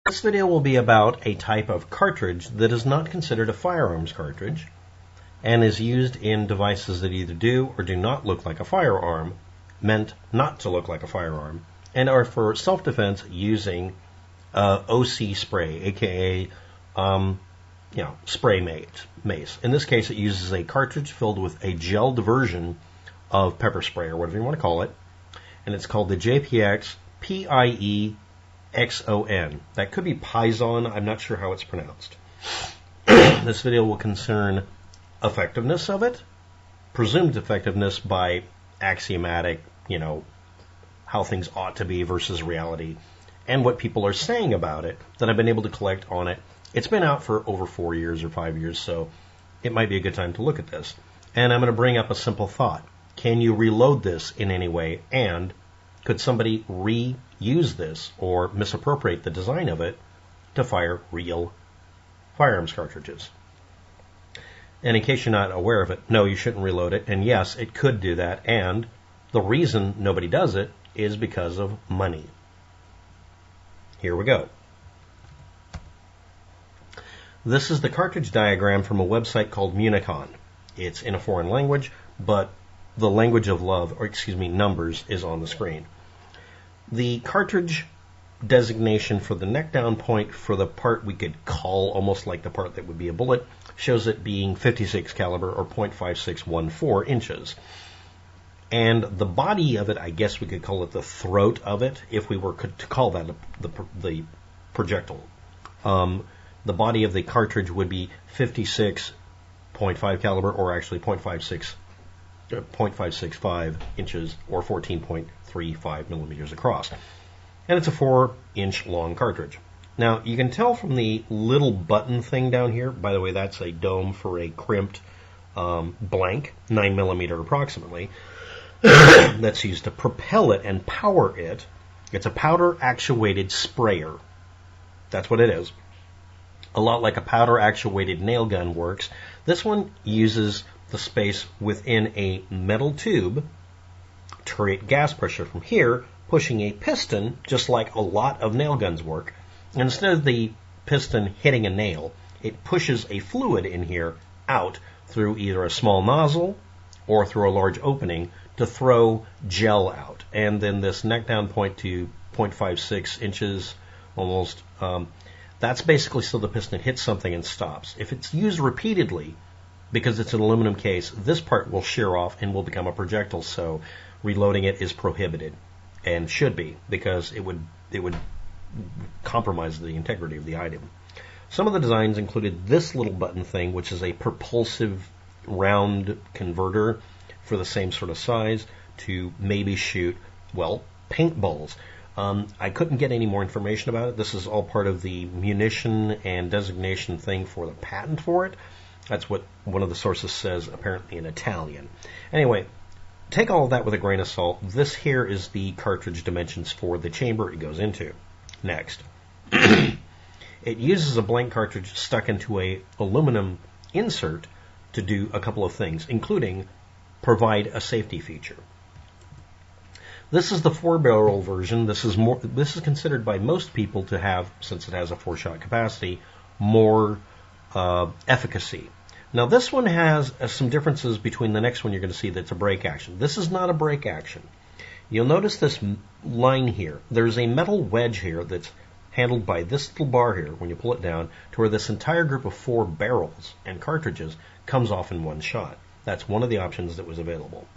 This video will be about a type of cartridge that is not considered a firearms cartridge and is used in devices that either do or do not look like a firearm, meant not to look like a firearm, and are for self-defense using OC spray, aka spray mace. In this case, it uses a cartridge filled with a gelled version of pepper spray, or whatever you want to call it, and it's called the JPX PIEXON. That could be Pison. I'm not sure how it's pronounced. This video will concern effectiveness of it, presumed effectiveness by axiomatic, how things ought to be versus reality, and what people are saying about it that I've been able to collect on it. It's been out for over 4 years or 5 years, so it might be a good time to look at this. And I'm going to bring up a simple thought. Can you reload this in any way? And could somebody reuse this or misappropriate the design of it to fire real firearms cartridges? And in case you're not aware of it, no, you shouldn't reload it. And yes, it could do that. And the reason nobody does it is because of money. Here we go. This is the cartridge diagram from a website called Municon. It's in a foreign language, but the language of love, numbers, is on the screen. The cartridge designation for the neck down point for the part we could call almost like the part that would be a bullet shows it being 56 caliber or .5614 inches. And the body of it, I guess we could call it the throat of it, if we were to call that the projectile. The body of the cartridge would be 56.5 caliber, or actually .565 inches, or 14.35 millimeters across. And it's a 4-inch long cartridge. Now, you can tell from the little button thing down here, by the way, that's a dome for a crimped blank, 9 millimeter approximately, that's used to propel it and power it. It's a powder-actuated sprayer. That's what it is. A lot like a powder-actuated nail gun works. This one uses the space within a metal tube to create gas pressure from here, pushing a piston, just like a lot of nail guns work. And instead of the piston hitting a nail, it pushes a fluid in here out through either a small nozzle or through a large opening to throw gel out. And then this neck down point to 0.56 inches almost, that's basically so the piston hits something and stops. If it's used repeatedly, because it's an aluminum case, this part will shear off and will become a projectile, so reloading it is prohibited, and should be, because it would compromise the integrity of the item. Some of the designs included this little button thing, which is a propulsive round converter for the same sort of size to maybe shoot, paintballs. I couldn't get any more information about it. This is all part of the munition and designation thing for the patent for it. That's what one of the sources says, apparently in Italian. Anyway, take all of that with a grain of salt. This here is the cartridge dimensions for the chamber it goes into. Next. It uses a blank cartridge stuck into a aluminum insert to do a couple of things, including provide a safety feature. This is the 4-barrel version. This is considered by most people to have, since it has a 4-shot capacity, more efficacy. Now this one has some differences between the next one you're going to see that's a break action. This is not a break action. You'll notice this line here. There's a metal wedge here that's handled by this little bar here when you pull it down to where this entire group of 4 barrels and cartridges comes off in one shot. That's one of the options that was available.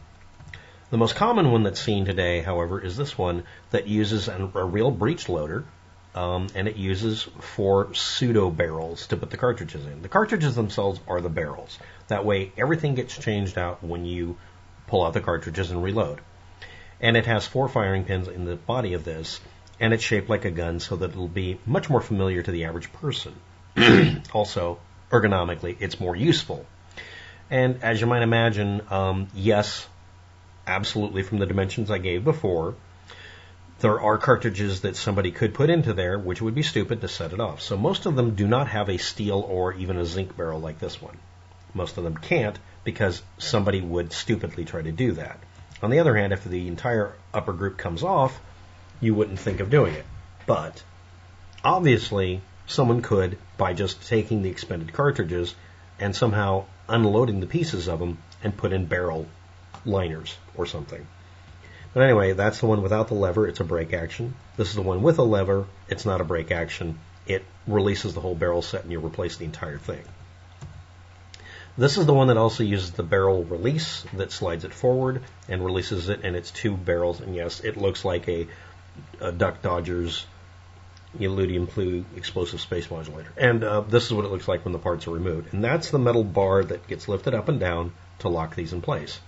The most common one that's seen today, however, is this one that uses a real breech loader, and it uses 4 pseudo barrels to put the cartridges in. The cartridges themselves are the barrels. That way everything gets changed out when you pull out the cartridges and reload. And it has 4 firing pins in the body of this, and it's shaped like a gun so that it'll be much more familiar to the average person. Also, ergonomically, it's more useful. And as you might imagine, yes, absolutely, from the dimensions I gave before, there are cartridges that somebody could put into there, which would be stupid to set it off. So most of them do not have a steel or even a zinc barrel like this one. Most of them can't, because somebody would stupidly try to do that. On the other hand, if the entire upper group comes off, you wouldn't think of doing it. But Obviously, someone could, by just taking the expended cartridges and somehow unloading the pieces of them and put in barrel liners or something. But anyway, that's the one without the lever. It's a brake action. This is the one with a lever. It's not a brake action. It releases the whole barrel set and you replace the entire thing. This is the one that also uses the barrel release that slides it forward and releases it, and it's two barrels. And yes, it looks like a Duck Dodgers Eludium Plu explosive space modulator. And this is what it looks like when the parts are removed. And that's the metal bar that gets lifted up and down to lock these in place.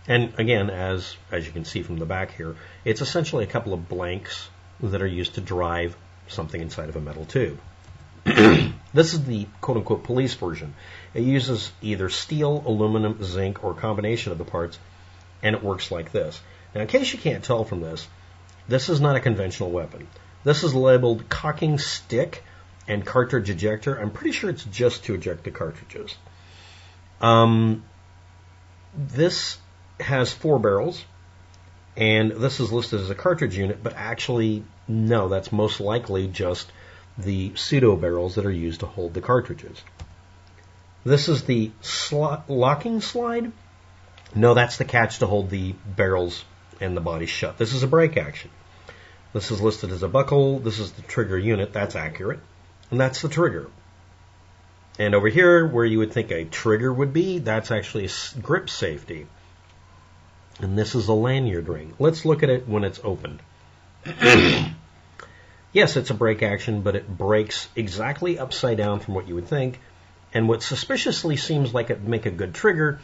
And again, as you can see from the back here, it's essentially a couple of blanks that are used to drive something inside of a metal tube. This is the quote-unquote police version. It uses either steel, aluminum, zinc, or a combination of the parts, and it works like this. Now, in case you can't tell from this, this is not a conventional weapon. This is labeled cocking stick and cartridge ejector. I'm pretty sure it's just to eject the cartridges. This has 4 barrels, and this is listed as a cartridge unit, but actually, no, that's most likely just the pseudo barrels that are used to hold the cartridges. This is the locking slide. No, that's the catch to hold the barrels and the body shut. This is a brake action. This is listed as a buckle. This is the trigger unit. That's accurate. And that's the trigger. And over here, where you would think a trigger would be, that's actually a grip safety. And this is a lanyard ring. Let's look at it when it's opened. Yes, it's a brake action, but it breaks exactly upside down from what you would think. And what suspiciously seems like it would make a good trigger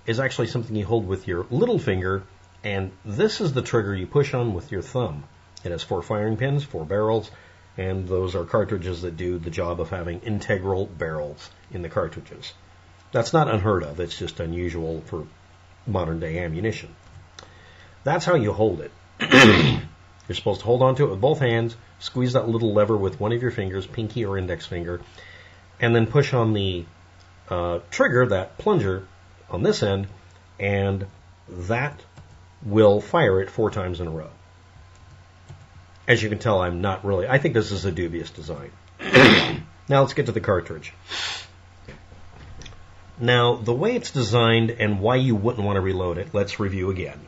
is actually something you hold with your little finger. And this is the trigger you push on with your thumb. It has 4 firing pins, 4 barrels, and those are cartridges that do the job of having integral barrels in the cartridges. That's not unheard of. It's just unusual for modern day ammunition. That's how you hold it. You're supposed to hold onto it with both hands, squeeze that little lever with one of your fingers, pinky or index finger, and then push on the trigger, that plunger, on this end, and that will fire it 4 times in a row. As you can tell, I think this is a dubious design. Now let's get to the cartridge. Now, the way it's designed and why you wouldn't want to reload it, let's review again.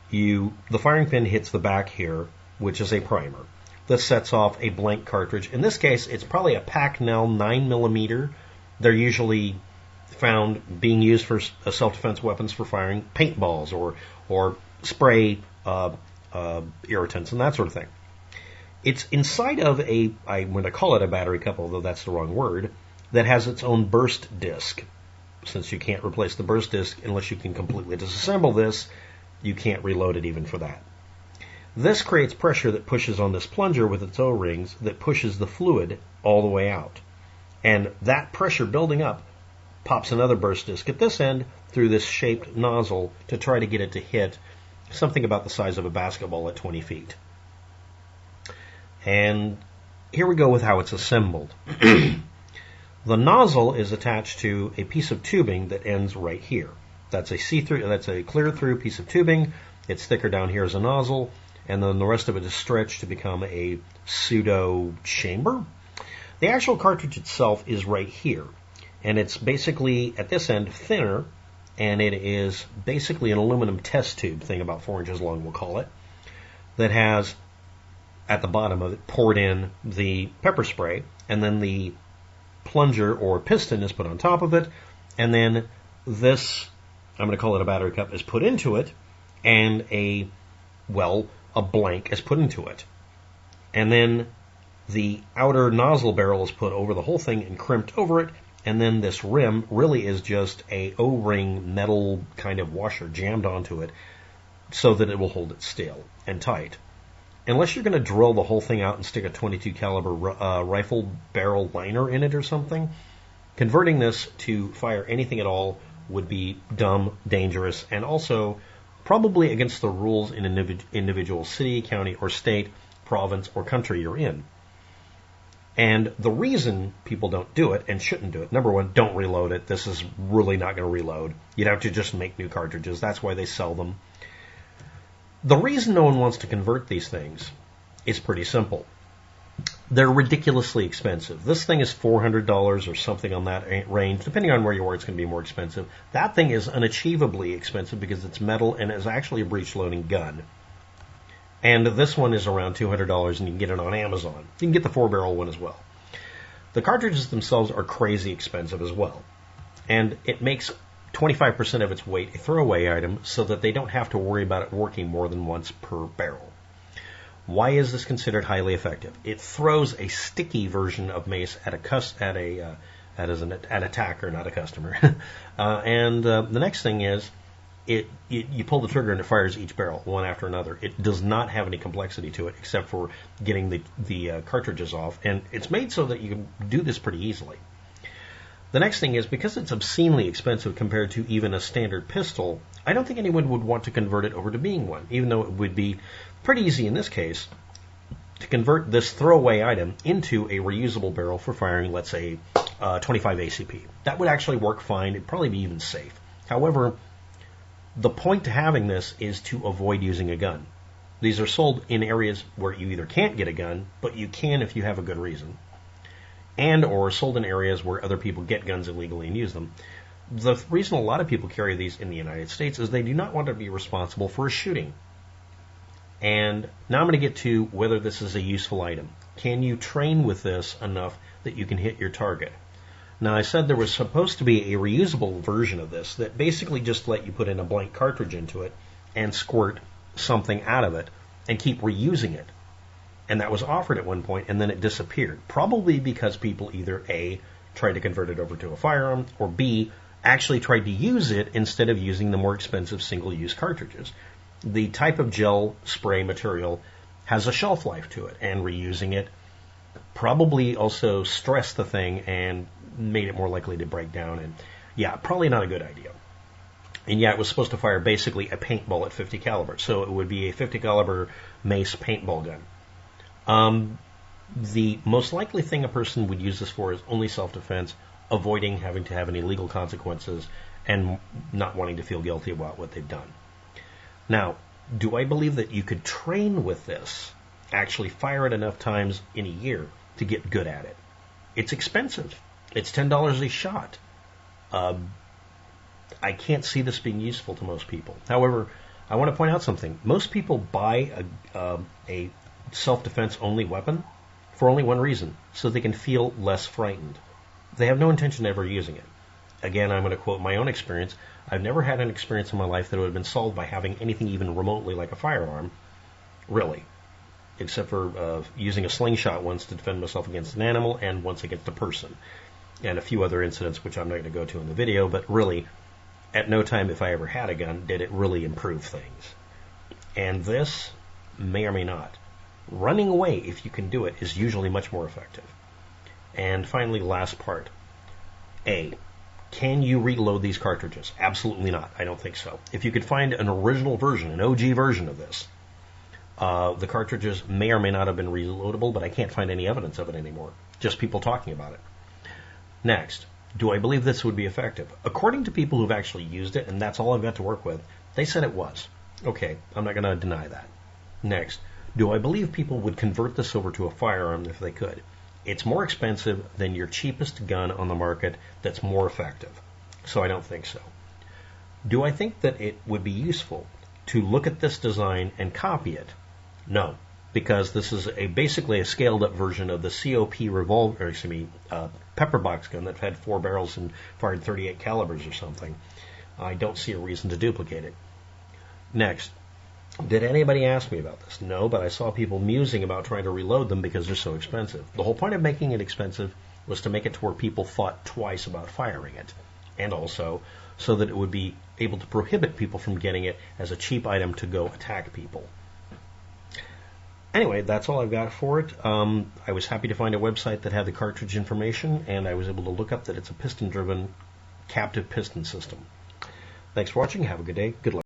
The firing pin hits the back here, which is a primer. This sets off a blank cartridge. In this case, it's probably a Packnell 9mm. They're usually found being used for self-defense weapons for firing paintballs or spray irritants and that sort of thing. It's inside of I'm going to call it a battery cup, although that's the wrong word, that has its own burst disc. Since you can't replace the burst disc unless you can completely disassemble this, you can't reload it even for that. This creates pressure that pushes on this plunger with its O-rings that pushes the fluid all the way out. And that pressure building up pops another burst disc at this end through this shaped nozzle to try to get it to hit something about the size of a basketball at 20 feet. And here we go with how it's assembled. The nozzle is attached to a piece of tubing that ends right here. That's a clear-through piece of tubing. It's thicker down here as a nozzle, and then the rest of it is stretched to become a pseudo chamber. The actual cartridge itself is right here, and it's basically at this end thinner, and it is basically an aluminum test tube thing about 4 inches long, we'll call it, that has at the bottom of it poured in the pepper spray, and then the plunger or piston is put on top of it, and then this, I'm going to call it a battery cup, is put into it, and a blank is put into it. And then the outer nozzle barrel is put over the whole thing and crimped over it, and then this rim really is just a O-ring metal kind of washer jammed onto it so that it will hold it still and tight. Unless you're going to drill the whole thing out and stick a .22 caliber rifle barrel liner in it or something, converting this to fire anything at all would be dumb, dangerous, and also probably against the rules in an individual city, county, or state, province, or country you're in. And the reason people don't do it and shouldn't do it, number one, don't reload it. This is really not going to reload. You'd have to just make new cartridges. That's why they sell them. The reason no one wants to convert these things is pretty simple. They're ridiculously expensive. This thing is $400 or something on that range. Depending on where you are, it's going to be more expensive. That thing is unachievably expensive because it's metal and is actually a breech-loading gun. And this one is around $200, and you can get it on Amazon. You can get the 4-barrel one as well. The cartridges themselves are crazy expensive as well. And it makes 25% of its weight a throwaway item so that they don't have to worry about it working more than once per barrel. Why is this considered highly effective? It throws a sticky version of mace at an attacker, not a customer. The next thing is, you pull the trigger and it fires each barrel, one after another. It does not have any complexity to it except for getting the cartridges off, and it's made so that you can do this pretty easily. The next thing is, because it's obscenely expensive compared to even a standard pistol, I don't think anyone would want to convert it over to being one, even though it would be pretty easy in this case to convert this throwaway item into a reusable barrel for firing, let's say, 25 ACP. That would actually work fine. It'd probably be even safe. However, the point to having this is to avoid using a gun. These are sold in areas where you either can't get a gun, but you can if you have a good reason, and or sold in areas where other people get guns illegally and use them. The reason a lot of people carry these in the United States is they do not want to be responsible for a shooting. And now I'm going to get to whether this is a useful item. Can you train with this enough that you can hit your target? Now, I said there was supposed to be a reusable version of this that basically just let you put in a blank cartridge into it and squirt something out of it and keep reusing it. And that was offered at one point, and then it disappeared. Probably because people either A, tried to convert it over to a firearm, or B, actually tried to use it instead of using the more expensive single-use cartridges. The type of gel spray material has a shelf life to it, and reusing it probably also stressed the thing and made it more likely to break down. And yeah, probably not a good idea. And yeah, it was supposed to fire basically a paintball at 50 caliber, so it would be a 50 caliber mace paintball gun. The most likely thing a person would use this for is only self-defense, avoiding having to have any legal consequences, and not wanting to feel guilty about what they've done. Now, do I believe that you could train with this, actually fire it enough times in a year to get good at it? It's expensive. It's $10 a shot. I can't see this being useful to most people. However, I want to point out something. Most people buy a self-defense only weapon for only one reason, so they can feel less frightened. They have no intention of ever using it. Again, I'm going to quote my own experience. I've never had an experience in my life that would have been solved by having anything even remotely like a firearm, really, except for using a slingshot once to defend myself against an animal and once against a person, and a few other incidents which I'm not going to go to in the video, but really, at no time, if I ever had a gun, did it really improve things. And this may or may not. Running away, if you can do it, is usually much more effective. And finally, last part. A, can you reload these cartridges? Absolutely not. I don't think so. If you could find an original version, an OG version of this, the cartridges may or may not have been reloadable, but I can't find any evidence of it anymore. Just people talking about it. Next, do I believe this would be effective? According to people who've actually used it, and that's all I've got to work with, they said it was. Okay, I'm not going to deny that. Next, do I believe people would convert this over to a firearm if they could? It's more expensive than your cheapest gun on the market that's more effective. So I don't think so. Do I think that it would be useful to look at this design and copy it? No, because this is basically a scaled up version of the COP pepper box gun that had 4 barrels and fired 38 calibers or something. I don't see a reason to duplicate it. Next, did anybody ask me about this? No, but I saw people musing about trying to reload them because they're so expensive. The whole point of making it expensive was to make it to where people thought twice about firing it, and also so that it would be able to prohibit people from getting it as a cheap item to go attack people. Anyway, that's all I've got for it. I was happy to find a website that had the cartridge information, and I was able to look up that it's a piston-driven captive piston system. Thanks for watching. Have a good day. Good luck.